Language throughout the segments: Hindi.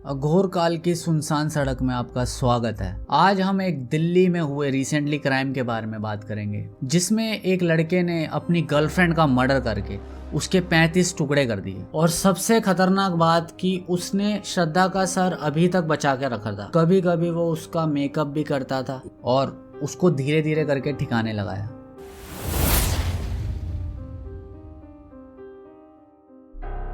घोर काल की सुनसान सड़क में आपका स्वागत है। आज हम एक दिल्ली में हुए रिसेंटली क्राइम के बारे में बात करेंगे, जिसमें एक लड़के ने अपनी गर्लफ्रेंड का मर्डर करके उसके 35 टुकड़े कर दिए। और सबसे खतरनाक बात कि उसने श्रद्धा का सर अभी तक बचा के रखा था। कभी कभी वो उसका मेकअप भी करता था और उसको धीरे धीरे करके ठिकाने लगाया।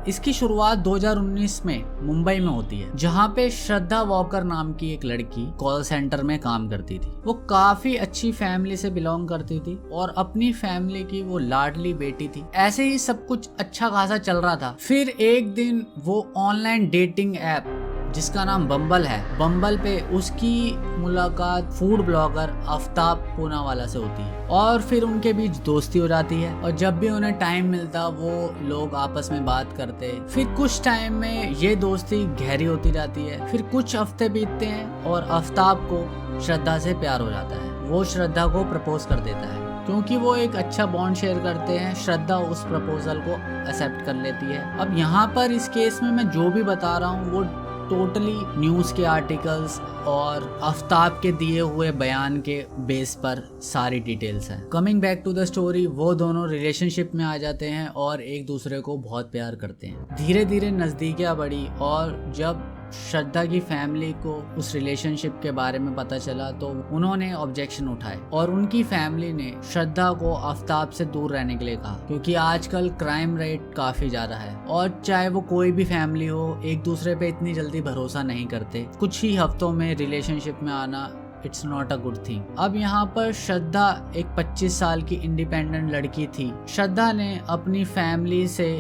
इसकी शुरुआत 2019 में मुंबई में होती है, जहाँ पे श्रद्धा वॉकर नाम की एक लड़की कॉल सेंटर में काम करती थी। वो काफी अच्छी फैमिली से बिलोंग करती थी और अपनी फैमिली की वो लाडली बेटी थी। ऐसे ही सब कुछ अच्छा खासा चल रहा था। फिर एक दिन वो ऑनलाइन डेटिंग ऐप जिसका नाम बम्बल है, बम्बल पे उसकी मुलाकात फूड ब्लॉगर आफ्ताब पूनावाला से होती है और फिर उनके बीच दोस्ती हो जाती है। और जब भी उन्हें टाइम मिलता वो लोग आपस में बात करते। फिर कुछ टाइम में ये दोस्ती गहरी होती जाती है। फिर कुछ हफ्ते बीतते हैं और आफ्ताब को श्रद्धा से प्यार हो जाता है। वो श्रद्धा को प्रपोज कर देता है। क्योंकि वो एक अच्छा बॉन्ड शेयर करते हैं, श्रद्धा उस प्रपोजल को एक्सेप्ट कर लेती है। अब यहाँ पर इस केस में मैं जो भी बता रहा हूँ वो टोटली न्यूज़ के आर्टिकल्स और आफ्ताब के दिए हुए बयान के बेस पर सारी डिटेल्स हैं। Coming back to the story, वो दोनों रिलेशनशिप में आ जाते हैं और एक दूसरे को बहुत प्यार करते हैं। धीरे धीरे नज़दीकियाँ बढ़ी और जब श्रद्धा की फैमिली को उस रिलेशनशिप के बारे में पता चला तो उन्होंने ऑब्जेक्शन उठाए और उनकी फैमिली ने श्रद्धा को आफ्ताब से दूर रहने के लिए कहा, क्योंकि आजकल क्राइम रेट काफी ज्यादा है और चाहे वो कोई भी फैमिली हो, एक दूसरे पे इतनी जल्दी भरोसा नहीं करते। कुछ ही हफ्तों में रिलेशनशिप में आना it's not a good thing. अब यहाँ पर श्रद्धा एक 25 साल की इंडिपेंडेंट लड़की थी। श्रद्धा ने अपनी फैमिली से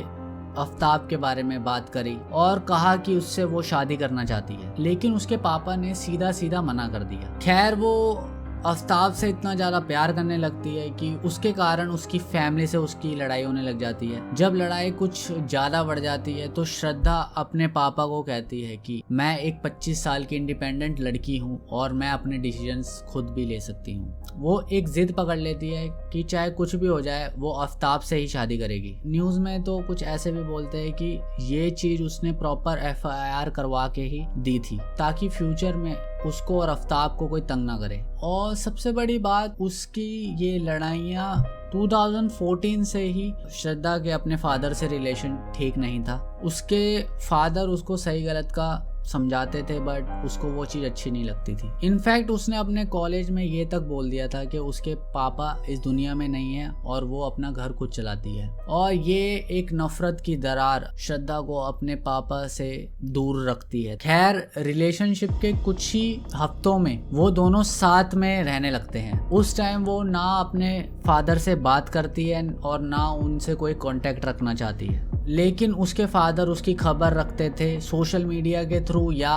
आफ्ताब के बारे में बात करी और कहा कि उससे वो शादी करना चाहती है, लेकिन उसके पापा ने सीधा सीधा मना कर दिया। खैर वो आफ्ताब से इतना ज़्यादा प्यार करने लगती है कि उसके कारण उसकी फैमिली से उसकी लड़ाई होने लग जाती है। जब लड़ाई कुछ ज़्यादा बढ़ जाती है तो श्रद्धा अपने पापा को कहती है कि मैं एक 25 साल की इंडिपेंडेंट लड़की हूँ और मैं अपने डिसीजंस खुद भी ले सकती हूँ। वो एक जिद पकड़ लेती है कि चाहे कुछ भी हो जाए वो आफ्ताब से ही शादी करेगी। न्यूज़ में तो कुछ ऐसे भी बोलते हैं कि ये चीज़ उसने प्रॉपर FIR करवा के ही दी थी ताकि फ्यूचर में उसको और आफ्ताब को कोई तंग ना करे। और सबसे बड़ी बात, उसकी ये लड़ाइयाँ 2014 से ही श्रद्धा के अपने फादर से रिलेशन ठीक नहीं था। उसके फादर उसको सही गलत का समझाते थे बट उसको वो चीज़ अच्छी नहीं लगती थी। इनफैक्ट उसने अपने कॉलेज में ये तक बोल दिया था कि उसके पापा इस दुनिया में नहीं है और वो अपना घर खुद चलाती है। और ये एक नफरत की दरार श्रद्धा को अपने पापा से दूर रखती है। खैर रिलेशनशिप के कुछ ही हफ्तों में वो दोनों साथ में रहने लगते हैं। उस टाइम वो ना अपने फादर से बात करती है और ना उनसे कोई कांटेक्ट रखना चाहती है, लेकिन उसके फादर उसकी खबर रखते थे सोशल मीडिया के थ्रू या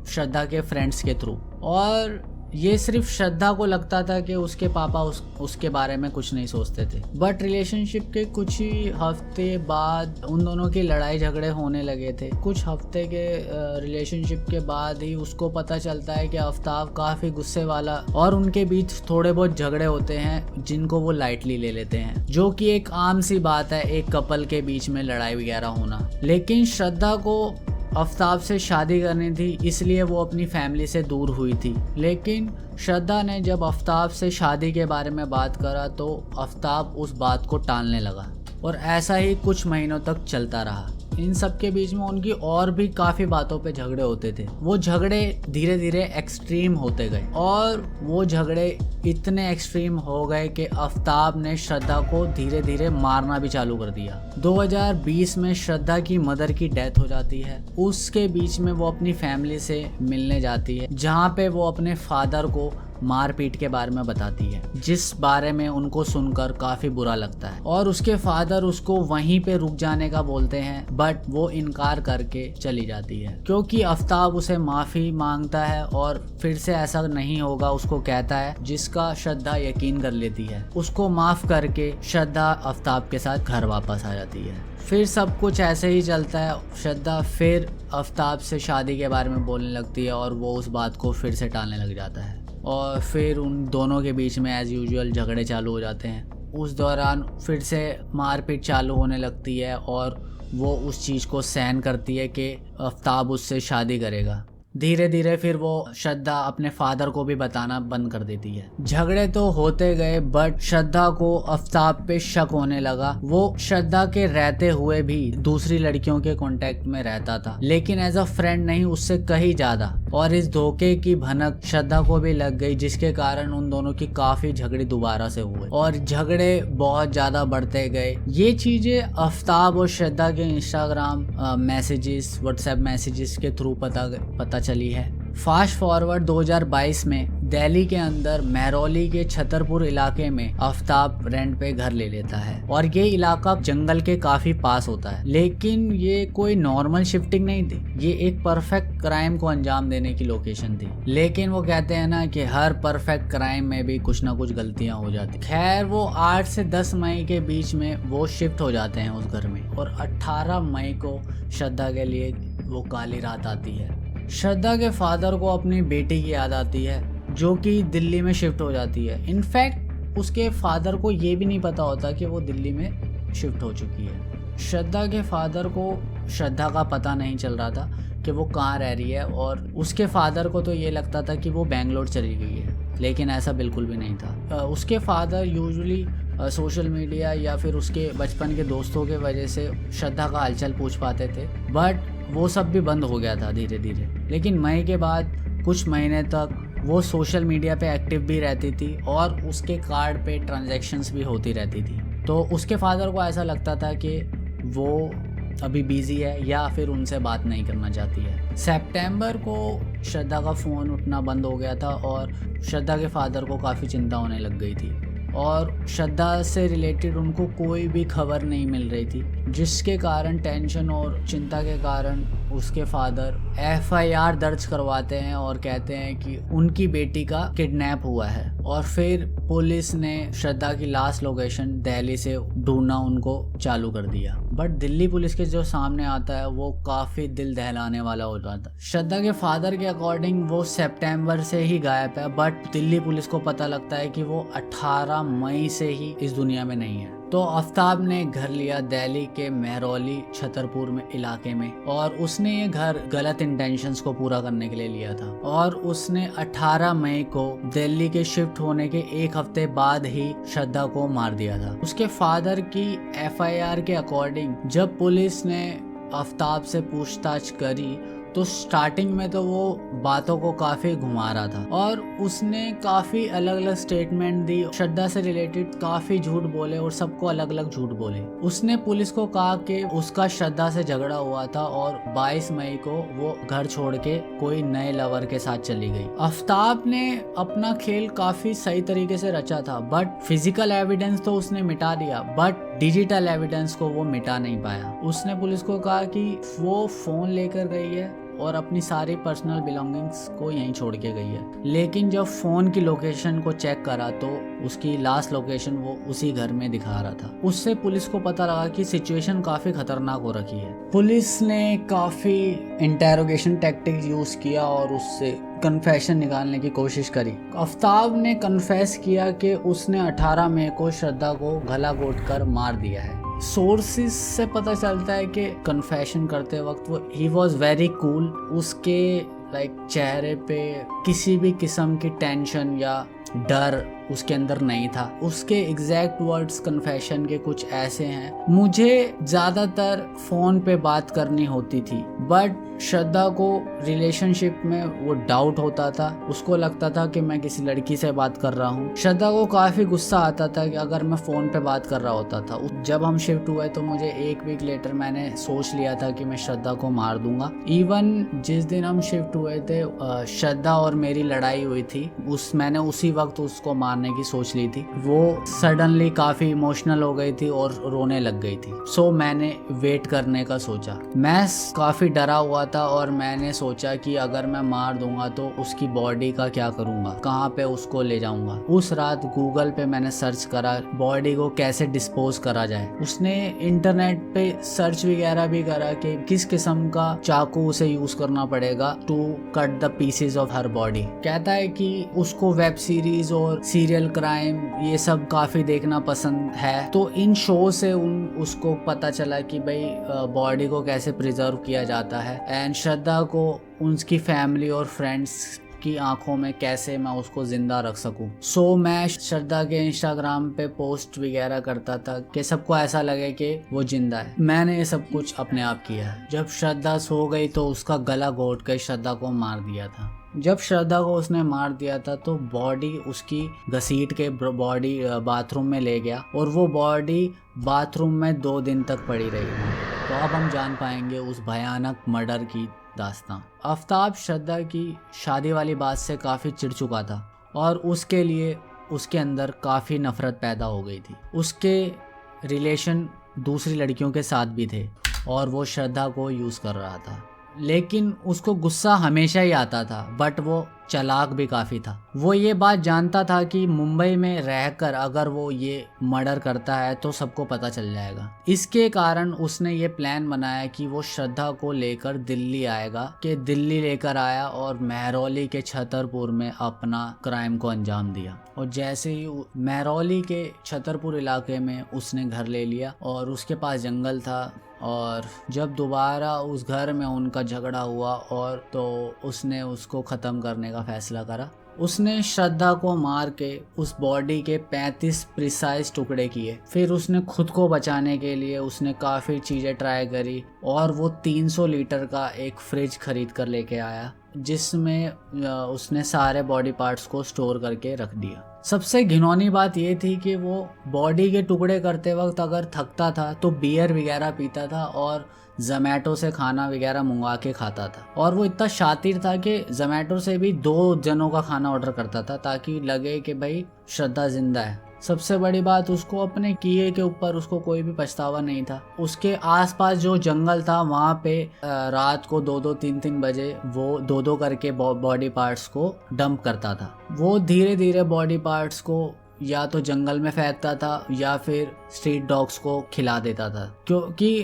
श्रद्धा के फ्रेंड्स के थ्रू। और ये सिर्फ श्रद्धा को लगता था कि उसके पापा उसके बारे में कुछ नहीं सोचते थे। बट रिलेशनशिप के कुछ ही हफ्ते बाद उन दोनों की लड़ाई झगड़े होने लगे थे। कुछ हफ्ते के रिलेशनशिप के बाद ही उसको पता चलता है कि आफ्ताब काफ़ी गुस्से वाला और उनके बीच थोड़े बहुत झगड़े होते हैं जिनको वो लाइटली ले लेते हैं, जो कि एक आम सी बात है एक कपल के बीच में लड़ाई वगैरह होना। लेकिन श्रद्धा को आफ्ताब से शादी करनी थी, इसलिए वो अपनी फैमिली से दूर हुई थी। लेकिन श्रद्धा ने जब आफ्ताब से शादी के बारे में बात करा तो आफ्ताब उस बात को टालने लगा और ऐसा ही कुछ महीनों तक चलता रहा। इन सब के बीच में उनकी और भी काफ़ी बातों पे झगड़े होते थे। वो झगड़े धीरे धीरे एक्सट्रीम होते गए और वो झगड़े इतने एक्सट्रीम हो गए कि आफ्ताब ने श्रद्धा को धीरे धीरे मारना भी चालू कर दिया। 2020 में श्रद्धा की मदर की डेथ हो जाती है। उसके बीच में वो अपनी फैमिली से मिलने जाती है, जहाँ पे वो अपने फादर को मारपीट के बारे में बताती है, जिस बारे में उनको सुनकर काफी बुरा लगता है। और उसके फादर उसको वहीं पे रुक जाने का बोलते हैं बट वो इनकार करके चली जाती है, क्योंकि आफ्ताब उसे माफी मांगता है और फिर से ऐसा नहीं होगा उसको कहता है, जिसका श्रद्धा यकीन कर लेती है। उसको माफ करके श्रद्धा आफ्ताब के साथ घर वापस आ जाती है। फिर सब कुछ ऐसे ही चलता है। श्रद्धा फिर आफ्ताब से शादी के बारे में बोलने लगती है और वो उस बात को फिर से टालने लग जाता है और फिर उन दोनों के बीच में एज यूजुअल झगड़े चालू हो जाते हैं। उस दौरान फिर से मारपीट चालू होने लगती है और वो उस चीज को सहन करती है कि आफ्ताब उससे शादी करेगा। धीरे धीरे फिर वो श्रद्धा अपने फादर को भी बताना बंद कर देती है। झगड़े तो होते गए बट श्रद्धा को आफ्ताब पे शक होने लगा। वो श्रद्धा के रहते हुए भी दूसरी लड़कियों के कांटेक्ट में रहता था, लेकिन एज अ फ्रेंड नहीं, उससे कहीं ज्यादा। और इस धोखे की भनक श्रद्धा को भी लग गई, जिसके कारण उन दोनों की काफी झगड़े दोबारा से हुए और झगड़े बहुत ज्यादा बढ़ते गए। ये चीजें आफ्ताब और श्रद्धा के इंस्टाग्राम मैसेजेस, व्हाट्सएप मैसेजेस के थ्रू पता चली है। फास्ट फॉरवर्ड 2022 में दिल्ली के अंदर महरौली के छतरपुर इलाके में आफ्ताब रेंट पे घर ले लेता है और ये इलाका जंगल के काफी पास होता है। लेकिन ये कोई नॉर्मल शिफ्टिंग नहीं थी, ये एक परफेक्ट क्राइम को अंजाम देने की लोकेशन थी। लेकिन वो कहते हैं ना कि हर परफेक्ट क्राइम में भी कुछ ना कुछ गलतियां हो जाती। खैर वो 8 से 10 मई के बीच में वो शिफ्ट हो जाते हैं उस घर में और 18 मई को श्रद्धा के लिए वो काली रात आती है। श्रद्धा के फादर को अपनी बेटी की याद आती है जो कि दिल्ली में शिफ्ट हो जाती है। इनफैक्ट उसके फादर को ये भी नहीं पता होता कि वो दिल्ली में शिफ्ट हो चुकी है। श्रद्धा के फादर को श्रद्धा का पता नहीं चल रहा था कि वो कहाँ रह रही है और उसके फादर को तो ये लगता था कि वो बेंगलोर चली गई है, लेकिन ऐसा बिल्कुल भी नहीं था। उसके फादर यूजुअली सोशल मीडिया या फिर उसके बचपन के दोस्तों के वजह से श्रद्धा का हालचाल पूछ पाते थे, बट वो सब भी बंद हो गया था धीरे धीरे। लेकिन मई के बाद कुछ महीने तक वो सोशल मीडिया पे एक्टिव भी रहती थी और उसके कार्ड पे ट्रांजैक्शंस भी होती रहती थी। तो उसके फादर को ऐसा लगता था कि वो अभी बिजी है या फिर उनसे बात नहीं करना चाहती है। सितंबर को श्रद्धा का फ़ोन उठना बंद हो गया था और श्रद्धा के फादर को काफ़ी चिंता होने लग गई थी और श्रद्धा से रिलेटेड उनको कोई भी खबर नहीं मिल रही थी, जिसके कारण टेंशन और चिंता के कारण उसके फादर FIR दर्ज करवाते हैं और कहते हैं कि उनकी बेटी का किडनैप हुआ है। और फिर पुलिस ने श्रद्धा की लास्ट लोकेशन दिल्ली से ढूंढना उनको चालू कर दिया। बट दिल्ली पुलिस के जो सामने आता है वो काफ़ी दिल दहलाने वाला हो जाता है। श्रद्धा के फादर के अकॉर्डिंग वो सितंबर से ही गायब है, बट दिल्ली पुलिस को पता लगता है कि वो 18 मई से ही इस दुनिया में नहीं है। तो आफ्ताब ने घर लिया दिल्ली के महरौली छतरपुर में इलाके में और उसने ये घर गलत इंटेंशंस को पूरा करने के लिए लिया था और उसने 18 मई को दिल्ली के शिफ्ट होने के एक हफ्ते बाद ही श्रद्धा को मार दिया था। उसके फादर की FIR के अकॉर्डिंग जब पुलिस ने आफ्ताब से पूछताछ करी तो स्टार्टिंग में तो वो बातों को काफी घुमा रहा था और उसने काफी अलग अलग स्टेटमेंट दी, श्रद्धा से रिलेटेड काफी झूठ बोले और सबको अलग अलग झूठ बोले। उसने पुलिस को कहा कि उसका श्रद्धा से झगड़ा हुआ था और 22 मई को वो घर छोड़ के कोई नए लवर के साथ चली गई। आफ्ताब ने अपना खेल काफी सही तरीके से रचा था, बट फिजिकल एविडेंस तो उसने मिटा दिया, बट डिजिटल एविडेंस को वो मिटा नहीं पाया। उसने पुलिस को कहा कि वो फोन लेकर गई है और अपनी सारी पर्सनल बिलोंगिंग्स को यहीं छोड़ के गई है, लेकिन जब फोन की लोकेशन को चेक करा तो उसकी लास्ट लोकेशन वो उसी घर में दिखा रहा था। उससे पुलिस को पता लगा कि सिचुएशन काफी खतरनाक हो रखी है। पुलिस ने काफी इंटेरोगेशन टैक्टिक्स यूज किया और उससे कन्फेशन निकालने की कोशिश करी। आफ्ताब ने कन्फेस किया कि उसने 18 मई को श्रद्धा को गला घोंटकर मार दिया है। सोर्सेस से पता चलता है कि कन्फेशन करते वक्त वो ही वॉज वेरी कूल। उसके चेहरे पे किसी भी किस्म की टेंशन या डर उसके अंदर नहीं था। उसके एग्जैक्ट वर्ड्स कन्फेशन के कुछ ऐसे हैं, मुझे ज्यादातर फोन पे बात करनी होती थी, बट श्रद्धा को रिलेशनशिप में वो डाउट होता था। उसको लगता था कि मैं किसी लड़की से बात कर रहा हूँ। श्रद्धा को काफी गुस्सा आता था कि अगर मैं फोन पे बात कर रहा होता था। जब हम शिफ्ट हुए तो मुझे 1 वीक लेटर मैंने सोच लिया था कि मैं श्रद्धा को मार दूंगा। इवन जिस दिन हम शिफ्ट हुए थे श्रद्धा और मेरी लड़ाई हुई थी, मैंने उसी वक्त उसको मारने की सोच ली थी। वो सडनली काफी इमोशनल हो गई थी और रोने लग गई थी। सो मैंने वेट करने का सोचा। मैं काफी डरा हुआ था और मैंने सोचा कि अगर मैं मार दूंगा तो उसकी बॉडी का क्या करूंगा, कहाँ पे उसको ले जाऊंगा। उस रात गूगल पे मैंने सर्च करा बॉडी को कैसे डिस्पोज करा जाए। उसने इंटरनेट पे सर्च वगैरह भी करा कि किस किस्म का चाकू उसे यूज करना पड़ेगा to cut the pieces of her body. कहता है कि उसको वेब सीरीज और सीरीज सीरियल क्राइम ये सब काफ़ी देखना पसंद है। तो इन शो से उसको पता चला कि भाई बॉडी को कैसे प्रिजर्व किया जाता है, एंड श्रद्धा को उनकी फैमिली और फ्रेंड्स की आंखों में कैसे मैं उसको जिंदा रख सकूं। सो मैं श्रद्धा के इंस्टाग्राम पे पोस्ट वगैरह करता था कि सबको ऐसा लगे कि वो जिंदा है। मैंने ये सब कुछ अपने आप किया है। जब श्रद्धा सो गई तो उसका गला घोट कर श्रद्धा को मार दिया था। जब श्रद्धा को उसने मार दिया था तो बॉडी उसकी घसीट के बॉडी बाथरूम में ले गया, और वो बॉडी बाथरूम में 2 दिन तक पड़ी रही। तो अब हम जान पाएंगे उस भयानक मर्डर की दास्तां। आफ्ताब श्रद्धा की शादी वाली बात से काफ़ी चिढ़ चुका था, और उसके लिए उसके अंदर काफ़ी नफरत पैदा हो गई थी। उसके रिलेशन दूसरी लड़कियों के साथ भी थे, और वो श्रद्धा को यूज़ कर रहा था। लेकिन उसको गुस्सा हमेशा ही आता था, बट वो चालाक भी काफ़ी था। वो ये बात जानता था कि मुंबई में रहकर अगर वो ये मर्डर करता है तो सबको पता चल जाएगा। इसके कारण उसने ये प्लान बनाया कि वो श्रद्धा को लेकर दिल्ली आएगा। कि दिल्ली लेकर आया और महरौली के छतरपुर में अपना क्राइम को अंजाम दिया। और जैसे ही महरौली के छतरपुर इलाके में उसने घर ले लिया, और उसके पास जंगल था, और जब दोबारा उस घर में उनका झगड़ा हुआ और तो उसने उसको ख़त्म करने का फैसला करा। उसने श्रद्धा को मार के उस बॉडी के 35 प्रिसाइज टुकड़े किए। फिर उसने खुद को बचाने के लिए उसने काफ़ी चीज़ें ट्राई करी, और वो 300 लीटर का एक फ्रिज खरीद कर लेके आया, जिसमें उसने सारे बॉडी पार्ट्स को स्टोर करके रख दिया। सबसे घिनौनी बात ये थी कि वो बॉडी के टुकड़े करते वक्त अगर थकता था तो बियर वगैरह पीता था, और ज़ोमैटो से खाना वगैरह मंगवा के खाता था। और वो इतना शातिर था कि ज़ोमैटो से भी 2 जनों का खाना ऑर्डर करता था, ताकि लगे कि भाई श्रद्धा जिंदा है। सबसे बड़ी बात, उसको अपने किए के ऊपर उसको कोई भी पछतावा नहीं था। उसके आसपास जो जंगल था वहाँ पे रात को 2-2, 3-3 बजे वो 2-2 करके बॉडी पार्ट्स को डंप करता था। वो धीरे धीरे बॉडी पार्ट्स को या तो जंगल में फेंकता था या फिर स्ट्रीट डॉग्स को खिला देता था, क्योंकि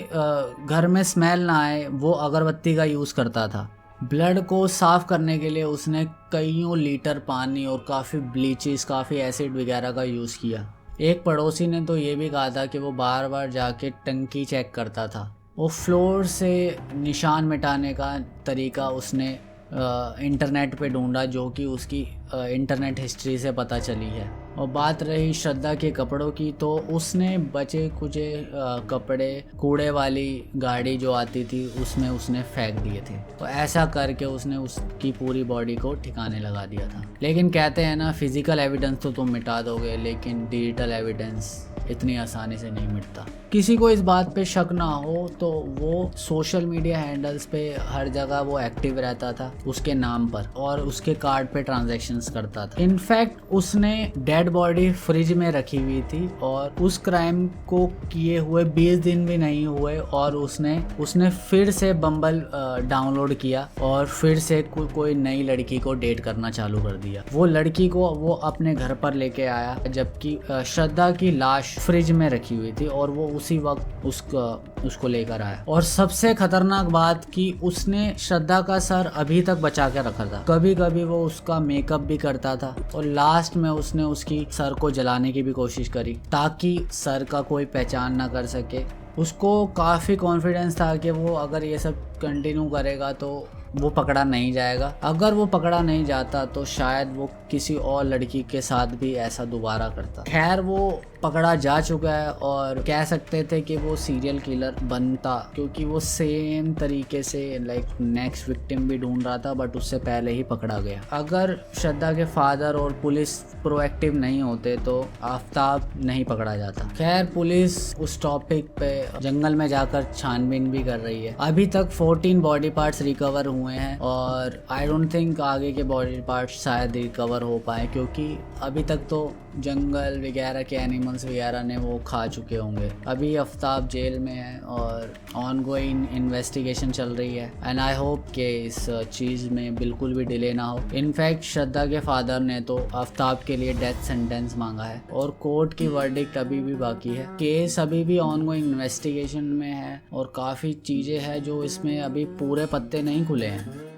घर में स्मेल ना आए वो अगरबत्ती का यूज़ करता था। ब्लड को साफ करने के लिए उसने कईयों लीटर पानी और काफ़ी ब्लीचेस, काफ़ी एसिड वगैरह का यूज़ किया। एक पड़ोसी ने तो ये भी कहा था कि वो बार बार जाके टंकी चेक करता था। वो फ्लोर से निशान मिटाने का तरीका उसने इंटरनेट पे ढूंढा, जो कि उसकी इंटरनेट हिस्ट्री से पता चली है। और बात रही श्रद्धा के कपड़ों की, तो उसने बचे कुचे कपड़े कूड़े वाली गाड़ी जो आती थी उसमें उसने फेंक दिए थे। तो ऐसा करके उसने उसकी पूरी बॉडी को ठिकाने लगा दिया था। लेकिन कहते हैं ना, फिजिकल एविडेंस तो तुम मिटा दोगे, लेकिन डिजिटल एविडेंस इतनी आसानी से नहीं मिटता। किसी को इस बात पे शक ना हो तो वो सोशल मीडिया हैंडल्स पे हर जगह वो एक्टिव रहता था उसके नाम पर, और उसके कार्ड पे ट्रांजैक्शंस करता था। इनफैक्ट उसने डेड बॉडी फ्रिज में रखी हुई थी, और उस क्राइम को किए हुए 20 दिन भी नहीं हुए और उसने फिर से बम्बल डाउनलोड किया और फिर से कोई नई लड़की को डेट करना चालू कर दिया। वो लड़की को वो अपने घर पर लेके आया, जबकि श्रद्धा की लाश फ्रिज में रखी हुई थी, और वो उसी वक्त उसको लेकर आया। और सबसे खतरनाक बात कि उसने श्रद्धा का सर अभी तक बचा के रखा था। कभी कभी वो उसका मेकअप भी करता था, और लास्ट में उसने उसकी सर को जलाने की भी कोशिश करी ताकि सर का कोई पहचान ना कर सके। उसको काफ़ी कॉन्फिडेंस था कि वो अगर ये सब कंटिन्यू करेगा तो वो पकड़ा नहीं जाएगा। अगर वो पकड़ा नहीं जाता तो शायद वो किसी और लड़की के साथ भी ऐसा दोबारा करता। खैर वो पकड़ा जा चुका है, और कह सकते थे कि वो सीरियल किलर बनता, क्योंकि वो सेम तरीके से नेक्स्ट विक्टिम भी ढूंढ रहा था, बट उससे पहले ही पकड़ा गया। अगर श्रद्धा के फादर और पुलिस प्रोएक्टिव नहीं होते तो आफ्ताब नहीं पकड़ा जाता। खैर पुलिस उस टॉपिक पे जंगल में जाकर छानबीन भी कर रही है। अभी तक 14 बॉडी पार्ट्स रिकवर हुए हैं, और आई डोंट थिंक आगे के बॉडी पार्ट्स शायद रिकवर हो पाए, क्योंकि अभी तक तो जंगल वगैरह के एनिमल्स वगैरह ने वो खा चुके होंगे। अभी आफ्ताब जेल में है और ऑनगोइंग इन्वेस्टिगेशन चल रही है, एंड आई होप कि इस चीज़ में बिल्कुल भी डिले ना हो। इनफैक्ट श्रद्धा के फादर ने तो आफ्ताब के लिए डेथ सेंटेंस मांगा है, और कोर्ट की वर्डिक्ट अभी भी बाकी है। केस अभी भी ऑनगोइंग इन्वेस्टिगेशन में है, और काफ़ी चीज़ें हैं जो इसमें अभी पूरे पत्ते नहीं खुले हैं।